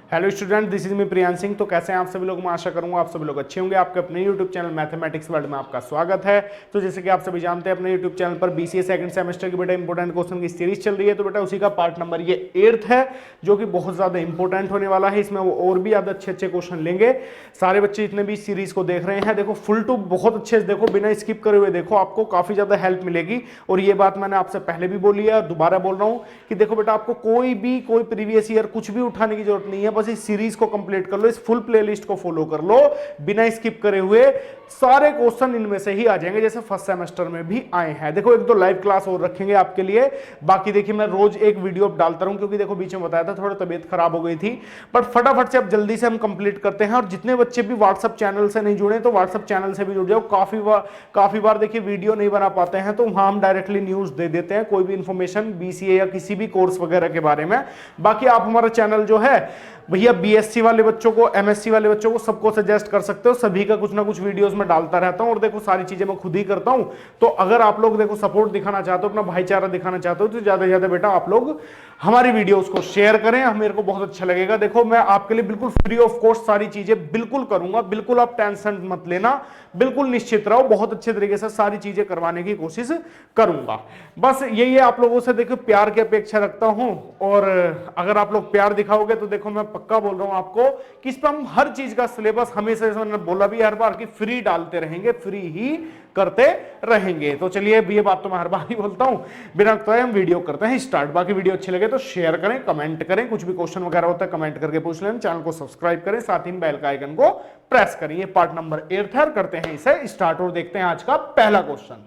Hello student, this is me Priyansh Singh. तो कैसे हैं आप सभी लोग? मैं आशा करूंगा आप सभी लोग अच्छे होंगे। आपके अपने यूट्यूब चैनल मैथमेटिक्स वर्ल्ड में आपका स्वागत है। तो जैसे कि आप सभी जानते हैं, अपने यूट्यूब चैनल पर बीसीए सेकंड सेमेस्टर की बेटा इंपॉर्टेंट क्वेश्चन की सीरीज चल रही है। तो बेटा उसी का पार्ट नंबर ये 8th है, जो कि बहुत ज्यादा इंपॉर्टेंट होने वाला है। इसमें वो और भी ज्यादा अच्छे अच्छे क्वेश्चन लेंगे। सारे बच्चे जितने भी सीरीज को देख रहे हैं, देखो फुल टू बहुत अच्छे से देखो, बिना स्किप करे हुए देखो, आपको काफी ज्यादा हेल्प मिलेगी। और ये बात मैंने आपसे पहले भी बोली है, दोबारा बोल रहा हूं कि देखो बेटा, आपको कोई प्रीवियस ईयर कुछ भी उठाने की जरूरत नहीं है। बस इस सीरीज को कंप्लीट कर लो, इस फुल प्लेलिस्ट को फॉलो कर लो, बिना स्किप करे हुए सारे क्वेश्चन इनमें से ही आ जाएंगे, जैसे फर्स्ट सेमेस्टर में भी आए हैं। देखो एक दो लाइव क्लास और रखेंगे आपके लिए। बाकी देखिए, मैं रोज एक वीडियो डालता रहूं, क्योंकि देखो बीच में बताया था थोड़ा तबीयत खराब हो गई थी। बट फटाफट से अब जल्दी से हम कंप्लीट करते हैं। और जितने बच्चे भी व्हाट्सएप चैनल से नहीं जुड़े, तो व्हाट्सएप चैनल से भी जुड़ जाओ। काफी बार देखिए वीडियो नहीं बना पाते हैं, तो वहां हम डायरेक्टली न्यूज दे देते हैं, कोई भी इंफॉर्मेशन बीसीए या किसी भी कोर्स वगैरह के बारे में। बाकी आप हमारा चैनल जो है भैया, बीएससी वाले बच्चों को, एमएससी वाले बच्चों को, सबको सजेस्ट कर सकते हो। सभी का कुछ ना कुछ वीडियोस में डालता रहता हूं, और देखो सारी चीजें मैं खुद ही करता हूं। तो अगर आप लोग देखो सपोर्ट दिखाना चाहते हो, अपना भाईचारा दिखाना चाहते हो, तो ज्यादा से ज्यादा बेटा आप लोग हमारी वीडियोस को शेयर करें, मेरे को बहुत अच्छा लगेगा। देखो मैं आपके लिए बिल्कुल फ्री ऑफ कॉस्ट सारी चीजें बिल्कुल करूंगा, बिल्कुल आप टेंशन मत लेना, बिल्कुल निश्चित रहो, बहुत अच्छे तरीके से सारी चीजें करवाने की कोशिश करूंगा। बस यही है, आप लोगों से देखो प्यार की अपेक्षा रखता हूं, और अगर आप लोग प्यार दिखाओगे तो देखो मैं पक्का बोल रहा हूं आपको कि इस पर हम हर चीज का सिलेबस हमेशा, मैंने बोला भी हर बार कि फ्री डालते रहेंगे, फ्री ही करते रहेंगे। तो चलिए, ये बात तो मैं हर बार ही बोलता हूं। बिना बताए हम वीडियो करते हैं स्टार्ट। बाकी वीडियो अच्छी लगे तो शेयर करें, कमेंट करें, कुछ भी क्वेश्चन वगैरह होता है कमेंट करके पूछ लें, चैनल को सब्सक्राइब करें, साथ ही बेल का आइकन को प्रेस करें। ये पार्ट नंबर 8 है, करते हैं इसे स्टार्ट और देखते हैं आज का पहला क्वेश्चन।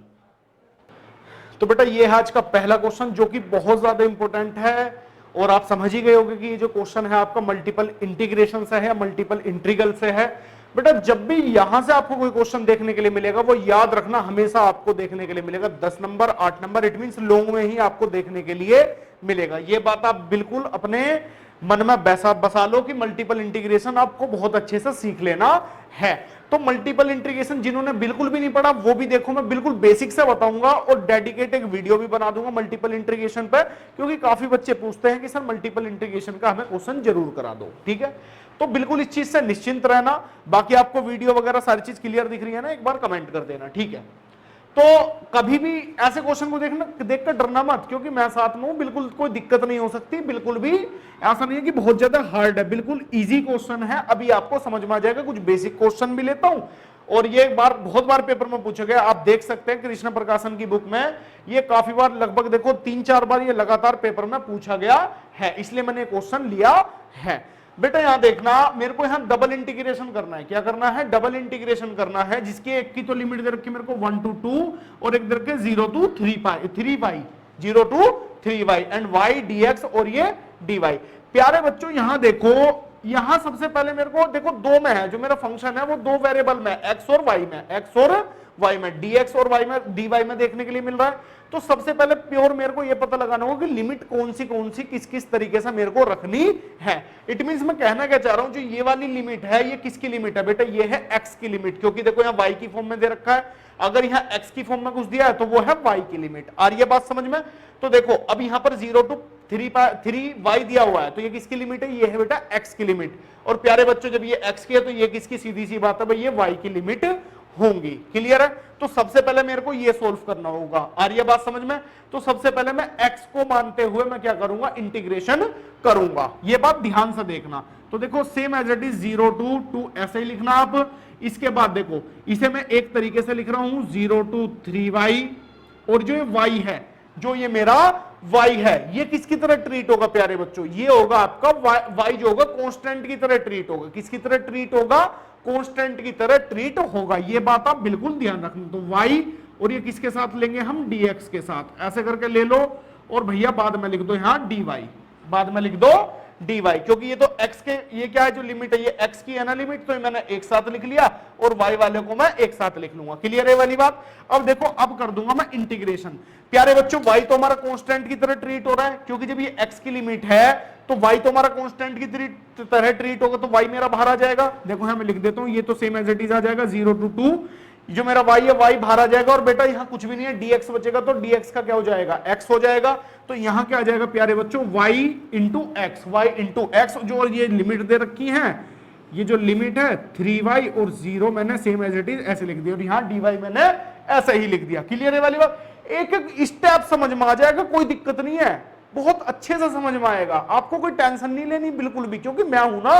तो बेटा ये है आज का पहला क्वेश्चन, जो कि बहुत ज्यादा इंपॉर्टेंट है, और आप समझ ही गए होंगे कि ये जो क्वेश्चन है आपका मल्टीपल इंटीग्रेशन से है, मल्टीपल इंटीग्रल से है। बेटा जब भी यहां से आपको कोई क्वेश्चन देखने के लिए मिलेगा, वो याद रखना हमेशा आपको देखने के लिए मिलेगा 10 number 8 number, it means long में ही आपको देखने के लिए मिलेगा। ये बात आप बिल्कुल अपने मन में बसा लो कि मल्टीपल इंटीग्रेशन आपको बहुत अच्छे से सीख लेना है। तो मल्टीपल इंटीग्रेशन जिन्होंने बिल्कुल भी नहीं पढ़ा, वो भी देखो, मैं बिल्कुल बेसिक से बताऊंगा, और डेडिकेट एक वीडियो भी बना दूंगा मल्टीपल इंटीग्रेशन पे, क्योंकि काफी बच्चे पूछते हैं कि सर मल्टीपल इंटीग्रेशन का हमें क्वेश्चन जरूर करा दो। ठीक है, तो बिल्कुल इस चीज से निश्चिंत रहना। बाकी आपको वीडियो वगैरह सारी चीज क्लियर दिख रही है ना, एक बार कमेंट कर देना। ठीक है, तो कभी भी ऐसे क्वेश्चन को देखकर डरना मत, क्योंकि मैं साथ में हूं, बिल्कुल कोई दिक्कत नहीं हो सकती। बिल्कुल भी ऐसा नहीं है कि बहुत ज्यादा हार्ड है, बिल्कुल इजी क्वेश्चन है। अभी आपको समझ में आ जाएगा। कुछ बेसिक क्वेश्चन भी लेता हूं, और ये बहुत बार पेपर में पूछा गया, आप देख सकते हैं कृष्ण प्रकाशन की बुक में ये काफी बार, लगभग देखो 3-4 बार ये लगातार पेपर में पूछा गया है, इसलिए मैंने क्वेश्चन लिया है। बेटा यहां देखना, मेरे को यहां डबल इंटीग्रेशन करना है। क्या करना है? डबल इंटीग्रेशन करना है, जिसकी एक की तो लिमिट दे रखी मेरे को 1 to 2, और एक दे रखे 0 to 3y, 0 to 3y and y dx और ये dy। प्यारे बच्चों यहां देखो, यहां सबसे पहले मेरे को देखो दो में है, जो मेरा फंक्शन है वो दो वेरिएबल में, x और y में, dx और y में, dy में देखने के लिए मिल रहा है। तो सबसे पहले प्योर मेरे को ये पता लगाना होगा कि लिमिट कौन सी किस किस तरीके से मेरे को रखनी है। इट मींस मैं कहना क्या चाह रहा हूं, जो ये वाली लिमिट है, ये किसकी लिमिट है? बेटा ये है x की लिमिट, क्योंकि देखो यहाँ y की फॉर्म में दे रखा है। अगर यहाँ x की फॉर्म में कुछ दिया है तो वो है y की लिमिट। आ रही है बात समझ में? तो देखो अब यहाँ पर 0 to 3y दिया हुआ है, तो ये किसकी लिमिट है? ये है बेटा x की लिमिट। और प्यारे बच्चों जब ये x की है, तो ये किसकी? सीधी सी बात है भाई, ये y की लिमिट होंगी। क्लियर है? तो सबसे पहले मेरे को ये सोल्व करना होगा। आ रही है बात समझ में? तो सबसे पहले मैं x को मानते हुए मैं क्या करूंगा? इंटीग्रेशन करूंगा। ये बात ध्यान से देखना। तो देखो same as it is 0 to 2 ऐसे ही लिखना आप। इसके बाद देखो इसे मैं एक तरीके से लिख रहा हूं 0 to 3y, और जो ये y है, जो ये मेरा y है, ये किसकी तरह ट्रीट होगा प्यारे बच्चों? ये होगा आपका y जो होगा कांस्टेंट की तरह ट्रीट होगा। किसकी तरह ट्रीट होगा? कांस्टेंट की तरह ट्रीट होगा। ये बात आप बिल्कुल ध्यान रखना। तो y, और ये किसके साथ लेंगे हम? dx के साथ। ऐसे करके ले लो, और भैया बाद में लिख दो यहां dy, बाद में लिख दो dy, क्योंकि ये तो x के, ये क्या है जो लिमिट है, ये x की है ना लिमिट, तो मैंने एक साथ लिख लिया, और y वाले को मैं एक साथ लिख लूंगा। क्लियर है वाली बात? अब देखो अब कर दूंगा मैं इंटीग्रेशन। प्यारे बच्चों y तो हमारा कांस्टेंट की तरह ट्रीट हो रहा है, क्योंकि जब ये x की लिमिट है तो y तो हमारा कांस्टेंट की तरह ट्रीट होगा, तो y मेरा बाहर आ जाएगा। देखो यहां मैं लिख देता हूं, ये तो सेम एज इट इज आ जाएगा 0 to 2, जो मेरा y है y बाहर आ जाएगा और बेटा यहाँ कुछ भी नहीं है dx बचेगा तो dx का क्या हो जाएगा x हो जाएगा। तो यहाँ क्या आ जाएगा प्यारे बच्चों y इंटू एक्स जो ये लिमिट दे रखी है, ये जो लिमिट है 3y और 0 मैंने सेम एज इट इज ऐसे लिख दिया और यहाँ dy मैंने ऐसे ही लिख दिया। क्लियर है वाली बात, एक एक स्टेप समझ में आ जाएगा, कोई दिक्कत नहीं है, बहुत अच्छे से समझ में आएगा, आपको कोई टेंशन नहीं लेनी बिल्कुल भी, क्योंकि मैं हूं ना,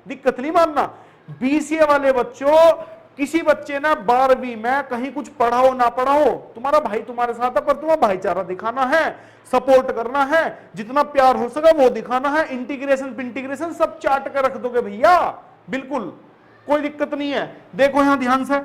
दिक्कत नहीं मानना। बीसीए वाले बच्चों, किसी बच्चे ने 12वीं में कहीं कुछ पढ़ाओ ना पढ़ाओ, तुम्हारा भाई तुम्हारे साथ है, पर तुम्हें भाईचारा दिखाना है, सपोर्ट करना है, जितना प्यार हो सके वो दिखाना है, इंटीग्रेशन सब चार्ट कर रख दोगे भैया, बिल्कुल कोई दिक्कत नहीं है। देखो यहां ध्यान से,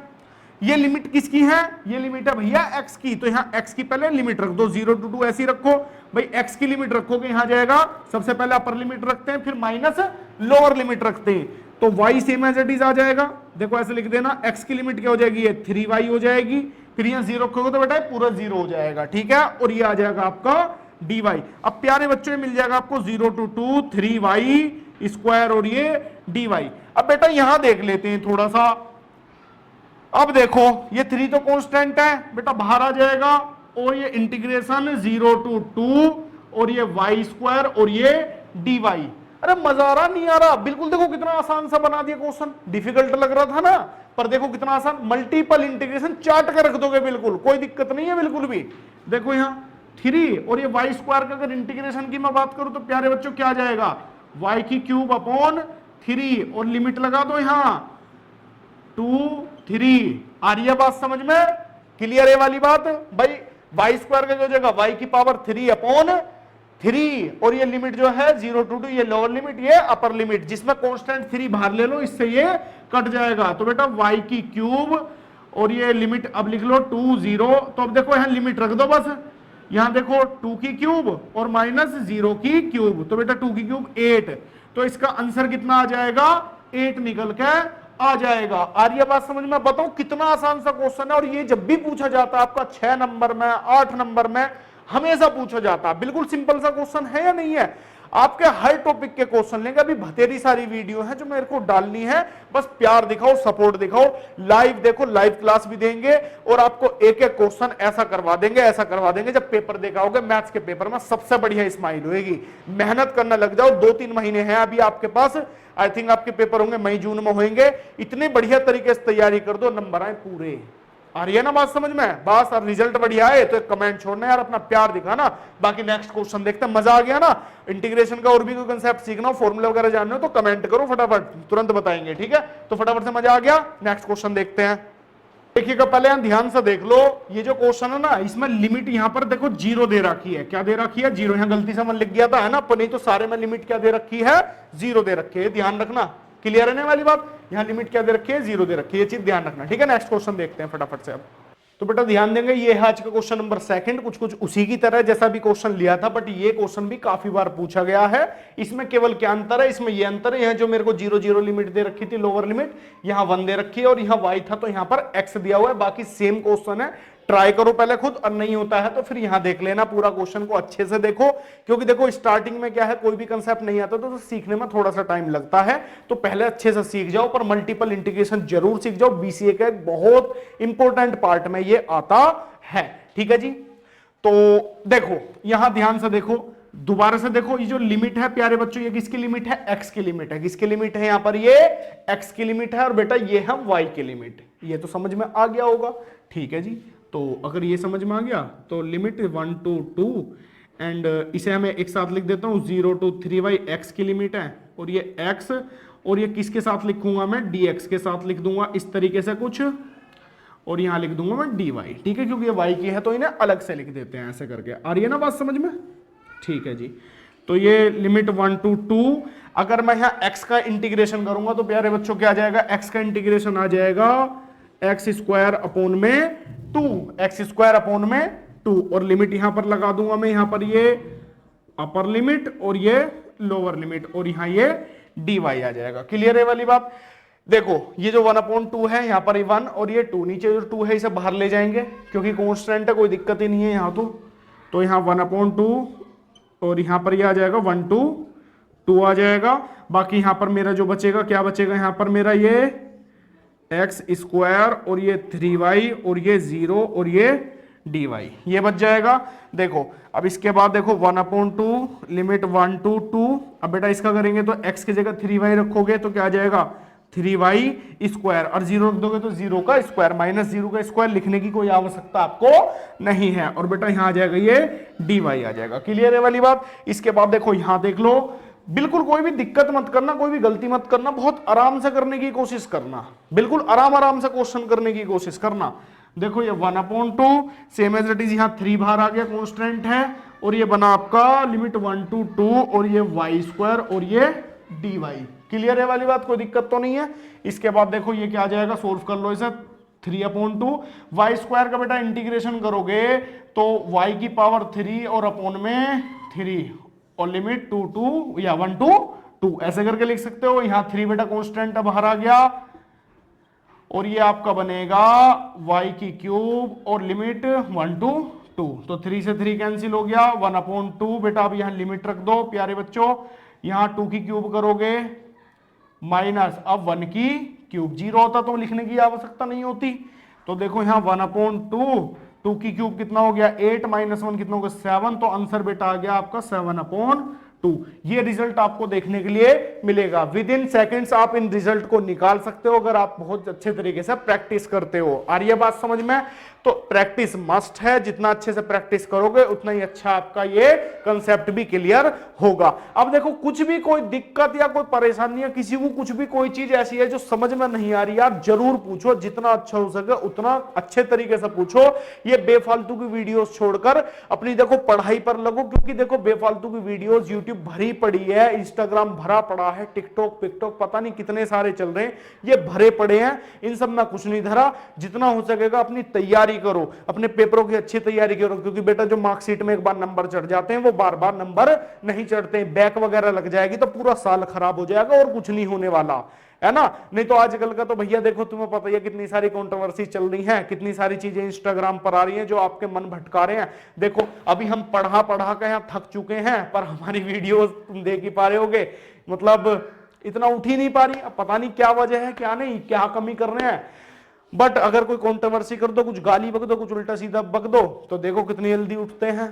ये लिमिट किसकी है, ये लिमिट है भैया x की, तो यहां x की पहले लिमिट रख दो, 0 to 2 ऐसी रखो भाई, x की लिमिट रखोगे यहां जाएगा, सबसे पहले अपर लिमिट रखते हैं, फिर माइनस लोअर लिमिट रखते हैं, तो y same as it is आ जाएगा। देखो ऐसे लिख देना, x की लिमिट क्या हो जाएगी, ये 3y हो जाएगी, फिर यहां 0 रखोगे तो बेटा पूरा 0 हो जाएगा, ठीक है, और ये आ जाएगा आपका dy। अब प्यारे बच्चों मिल जाएगा आपको 0 to 2 3y स्क्वायर और ये dy। अब बेटा यहां देख लेते हैं थोड़ा सा, अब देखो ये 3 तो कांस्टेंट है बेटा, बाहर आ जाएगा, और ये इंटीग्रेशन 0 to 2 और ये y स्क्वायर और ये dy। अरे मजा आ रहा नहीं आ रहा, बिल्कुल देखो कितना आसान सा बना दिया क्वेश्चन, डिफिकल्ट लग रहा था ना, पर देखो कितना आसान, मल्टीपल इंटीग्रेशन चार्ट कर रख दोगे, बिल्कुल कोई दिक्कत नहीं है बिल्कुल भी। देखो यहाँ 3 और ये y स्क्वायर का अगर इंटीग्रेशन की मैं बात करूं तो प्यारे बच्चों क्या आ जाएगा, y की क्यूब अपॉन 3 और लिमिट लगा दो यहाँ 2 3। आ रही है बात समझ में, क्लियर है वाली बात भाई, y स्क्वायर का क्या हो जाएगा, y की पावर 3 अपॉन 3 और ये लिमिट जो है 0 to 2, ये लोअर लिमिट ये अपर लिमिट, जिसमें कांस्टेंट 3 बाहर ले लो, इससे ये कट जाएगा, तो बेटा y की क्यूब और ये लिमिट अब लिख लो 2 0। तो अब देखो यहाँ लिमिट रख दो बस, यहां देखो 2 की क्यूब और माइनस 0 की क्यूब, तो बेटा 2 की क्यूब 8, तो इसका आंसर कितना आ जाएगा, 8 निकल के आ जाएगा। आ रही है बात समझ में, बताओ कितना आसान सा क्वेश्चन है, और ये जब भी पूछा जाता है आपका 6 नंबर में 8 नंबर में हमेशा पूछा जाता है, बिल्कुल सिंपल सा क्वेश्चन है या नहीं है। आपके हर टॉपिक के क्वेश्चन लेंगे, अभी बतेरी सारी वीडियो है जो मेरे को डालनी है, बस प्यार दिखाओ, सपोर्ट दिखाओ, लाइव देखो, लाइव क्लास भी देंगे और आपको एक एक क्वेश्चन ऐसा करवा देंगे, जब पेपर देखाओगे मैथ्स के पेपर में सबसे बढ़िया स्माइल होगी। मेहनत करना लग जाओ, 2-3 महीने हैं अभी आपके पास, आई थिंक आपके पेपर होंगे मई जून में होंगे, इतने बढ़िया तरीके से तैयारी कर दो, नंबर आए पूरे। आ रही है ना बात समझ में, बस और रिजल्ट बढ़िया है तो एक कमेंट छोड़ना यार, अपना प्यार दिखाना। बाकी नेक्स्ट क्वेश्चन देखते हैं, मजा आ गया ना, इंटीग्रेशन का और भी कोई कंसेप्ट सीखना हो, फॉर्मूला वगैरह जानना हो तो कमेंट करो फटाफट, तुरंत बताएंगे, ठीक है। तो फटाफट से मजा आ गया, नेक्स्ट क्वेश्चन देखते हैं। देखिएगा पहले यहाँ ध्यान से देख लो, ये जो क्वेश्चन है ना, इसमें लिमिट यहाँ पर देखो 0 दे रखी है, क्या दे रखी है, 0, यहाँ गलती से मैं लिख गया था है ना, पर नहीं तो सारे में लिमिट क्या दे रखी है, 0 दे रखी है, ध्यान रखना, क्लियर रहने वाली बात, यहाँ लिमिट क्या दे रखी है, 0 दे रखी है, ये चीज ध्यान रखना, ठीक है। नेक्स्ट क्वेश्चन देखते हैं फटाफट से अब। तो बेटा ध्यान देंगे, ये है आज का क्वेश्चन नंबर 2, कुछ उसी की तरह जैसा भी क्वेश्चन लिया था, बट ये क्वेश्चन भी काफी बार पूछा गया है। इसमें केवल क्या अंतर है, इसमें ये अंतर है, यहाँ जो मेरे को 0 0 लिमिट दे रखी थी लोअर लिमिट, यहाँ 1 दे रखी है और यहाँ y था तो यहाँ पर x दिया हुआ है, बाकी सेम क्वेश्चन है। ट्राई करो पहले खुद, और नहीं होता है तो फिर यहां देख लेना, पूरा क्वेश्चन को अच्छे से देखो, क्योंकि देखो स्टार्टिंग में क्या है, कोई भी कंसेप्ट नहीं आता तो सीखने में थोड़ा सा टाइम लगता है, तो पहले अच्छे से सीख जाओ, पर मल्टीपल इंटीग्रेशन जरूर सीख जाओ, बीसीए का एक बहुत इंपॉर्टेंट पार्ट में ये आता है, ठीक है जी। तो देखो यहां ध्यान से देखो, दोबारा से देखो, ये जो लिमिट है प्यारे बच्चों, ये किसकी लिमिट है, x की लिमिट है, किसकी लिमिट है, यहां पर ये x की लिमिट है, और बेटा ये है y की लिमिट, ये तो समझ में आ गया होगा, ठीक है जी। तो अगर ये समझ में आ गया तो लिमिट 1 to 2 एंड इसे हमें एक साथ लिख देता हूं, 0 to 3y x की लिमिट है, और ये x, और ये किसके साथ लिखूंगा मैं, dx के साथ लिख दूंगा इस तरीके से कुछ, और यहां लिख दूंगा मैं dy, ठीक है, क्योंकि ये y की है तो इन्हें अलग से लिख देते हैं ऐसे करके। आ रही है ना बात समझ में, ठीक है जी। तो ये लिमिट 1 to 2, अगर मैं यहाँ x का इंटीग्रेशन करूंगा तो प्यारे बच्चों क्या आ जाएगा, x का इंटीग्रेशन आ जाएगा x स्क्वायर अपॉन में 2, x स्क्वायर अपॉन में 2, और लिमिट यहां पर लगा दूंगा मैं, यहां पर ये अपर लिमिट और ये लोअर लिमिट, और यहां ये dy आ जाएगा, क्लियर है वाली बात। देखो ये जो 1/2 है, यहां पर 1 और ये 2, नीचे जो 2 है इसे बाहर ले जाएंगे क्योंकि कांस्टेंट है, कोई दिक्कत ही नहीं है यहां तो यहां 1/2 और यहां पर ये आ जाएगा 1 to 2 आ जाएगा। बाकी यहां पर मेरा जो बचेगा, क्या बचेगा, यहां पर मेरा ये एक्स स्क्वायर और ये 3y और ये 0 और ये dy, ये बच जाएगा। देखो अब इसके बाद देखो 1/2 लिमिट 1 to 2। अब बेटा इसका करेंगे तो x की जगह 3y रखोगे तो क्या आ जाएगा 3y स्क्वायर, और 0 रख दोगे तो 0 का स्क्वायर, -0 का स्क्वायर लिखने की कोई आवश्यकता आपको नहीं है। और बेटा यहां आ जाएगा ये dy आ जाएगा। क्लियर है वाली बात। इसके बाद देखो यहां देख लो, बिल्कुल कोई भी दिक्कत मत करना, कोई भी गलती मत करना, बहुत आराम से करने की कोशिश करना, बिल्कुल आराम से क्वेश्चन करने की कोशिश करना। देखो ये 1/2 सेम एज इट इज, यहां 3 बाहर आ गया कांस्टेंट है, और ये बना आपका लिमिट 1 to 2 और ये y स्क्वायर और ये dy। क्लियर है वाली बात, कोई दिक्कत तो नहीं है। इसके बाद देखो ये क्या आ जाएगा, सोल्व कर लो इसे, 3/2 y स्क्वायर का बेटा इंटीग्रेशन करोगे तो y की पावर 3 और अपॉन में 3 और लिमिट 2 to या 1 to 2 ऐसे करके लिख सकते हो। यहां 3 बेटा कांस्टेंट बाहर आ गया, और ये आपका बनेगा y की क्यूब और लिमिट 1 to 2, तो 3 से 3 कैंसिल हो गया, 1/2 बेटा। अब यहां लिमिट रख दो प्यारे बच्चों, यहां 2 की क्यूब करोगे माइनस, अब 1 की क्यूब, 0 होता तो लिखने की आवश्यकता नहीं होती। तो देखो यहां 1/2, 2 की क्यूब कितना हो गया 8 -1 कितना हो गया 7, तो आंसर बेटा आ गया आपका 7/2। ये रिजल्ट आपको देखने के लिए मिलेगा। विद इन सेकेंड्स आप इन रिजल्ट को निकाल सकते हो अगर आप बहुत अच्छे तरीके से प्रैक्टिस करते हो। आ रही है बात समझ में? तो प्रैक्टिस मस्ट है, जितना अच्छे से प्रैक्टिस करोगे उतना ही अच्छा आपका ये कंसेप्ट भी क्लियर होगा। अब देखो कुछ भी कोई दिक्कत या कोई परेशानी या किसी को कुछ भी कोई चीज ऐसी है जो समझ में नहीं आ रही, आप जरूर पूछो, जितना अच्छा हो सके उतना अच्छे तरीके से पूछो। ये बेफालतू की वीडियोस छोड़कर अपनी देखो पढ़ाई पर लगो, क्योंकि देखो बेफालतू की वीडियोस यूट्यूब भरी पड़ी है, इंस्टाग्राम भरा पड़ा है, टिकटॉक पिकटॉक पता नहीं कितने सारे चल रहे हैं, ये भरे पड़े हैं, इन सब में कुछ नहीं धरा। जितना हो सकेगा अपनी तैयारी करो, अपने पेपरों की अच्छी तैयारी करो, क्योंकि बेटा जो मार्कशीट में एक बार नंबर चढ़ जाते हैं वो बार बार नंबर नहीं चढ़ते, बैक वगैरह लग जाएगी तो पूरा साल खराब हो जाएगा और कुछ नहीं होने वाला है ना। नहीं तो आजकल का तो भैया देखो तुम्हें पता ही है कितनी सारी कंट्रोवर्सी चल रही है, कितनी सारी चीजें इंस्टाग्राम पर आ रही हैं जो आपके मन भटका रहे हैं। देखो अभी हम पढ़ा के यहाँ थक चुके हैं, पर हमारी वीडियोस तुम देख ही पा रहे होगे, मतलब इतना उठ ही नहीं पा रही। अब पता नहीं क्या वजह है, क्या नहीं, क्या कमी कर रहे हैं। बट अगर कोई कंट्रोवर्सी कर दो, कुछ गाली बक दो, कुछ उल्टा सीधा बक दो, तो देखो कितनी जल्दी उठते हैं।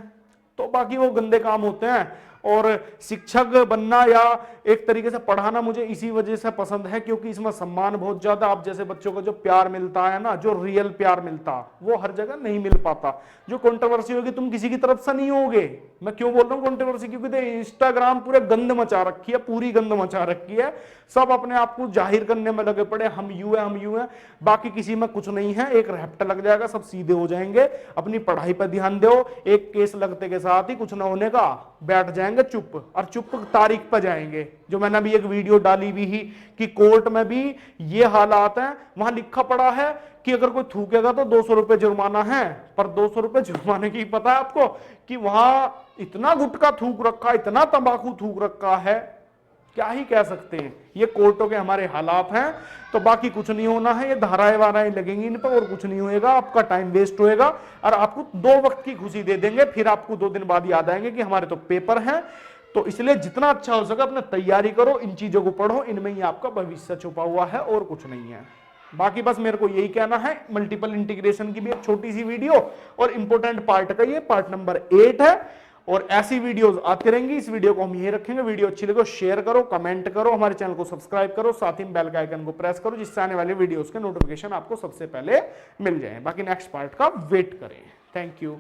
तो बाकी वो गंदे काम होते हैं। और शिक्षक बनना या एक तरीके से पढ़ाना मुझे इसी वजह से पसंद है, क्योंकि इसमें सम्मान बहुत ज्यादा, आप जैसे बच्चों को जो प्यार मिलता है ना, जो रियल प्यार मिलता, वो हर जगह नहीं मिल पाता। जो कंट्रोवर्सी होगी तुम किसी की तरफ से नहीं होगे। मैं क्यों बोल रहा हूँ कंट्रोवर्सी, क्योंकि इंस्टाग्राम पूरे गंद मचा रखी है, पूरी गंद मचा रखी है, सब अपने आप को जाहिर करने में लगे पड़े, हम यूं है, बाकी किसी में कुछ नहीं है। एक रैप्ट लग जाएगा, सब सीधे हो जाएंगे। अपनी पढ़ाई पर ध्यान दो, एक केस लगते के साथ ही कुछ ना होने का बैठ जाएंगे चुप, और चुप तारीख पर जाएंगे। जो मैंने अभी एक वीडियो डाली भी ही कि कोर्ट में भी ये हालात हैं, वहां लिखा पड़ा है कि अगर कोई थूकेगा तो 200 रुपए जुर्माना है, पर 200 रुपए जुर्माने की पता है आपको कि वहां इतना गुटखा थूक रखा, इतना तंबाकू थूक रखा है, क्या ही कह सकते हैं। ये कोर्टों के हमारे हालात हैं। तो बाकी कुछ नहीं होना है, ये धाराएं वाराएं लगेंगी इन पर और कुछ नहीं होएगा, आपका टाइम वेस्ट होएगा, और आपको 2 वक्त की खुशी दे देंगे, फिर आपको 2 दिन बाद याद आएंगे कि हमारे तो पेपर हैं। तो इसलिए जितना अच्छा हो सके अपना तैयारी करो, इन चीजों को पढ़ो, इनमें ही आपका भविष्य छुपा हुआ है और कुछ नहीं है। बाकी बस मेरे को यही कहना है। मल्टीपल इंटीग्रेशन की भी एक छोटी सी वीडियो और इंपॉर्टेंट पार्ट का ये पार्ट नंबर 8 है, और ऐसी वीडियोस आती रहेंगी। इस वीडियो को हम यही रखेंगे। वीडियो अच्छी लगे शेयर करो, कमेंट करो, हमारे चैनल को सब्सक्राइब करो, साथ ही बेल का आइकन को प्रेस करो, जिससे आने वाले वीडियोस के नोटिफिकेशन आपको सबसे पहले मिल जाए। बाकी नेक्स्ट पार्ट का वेट करें। Thank you.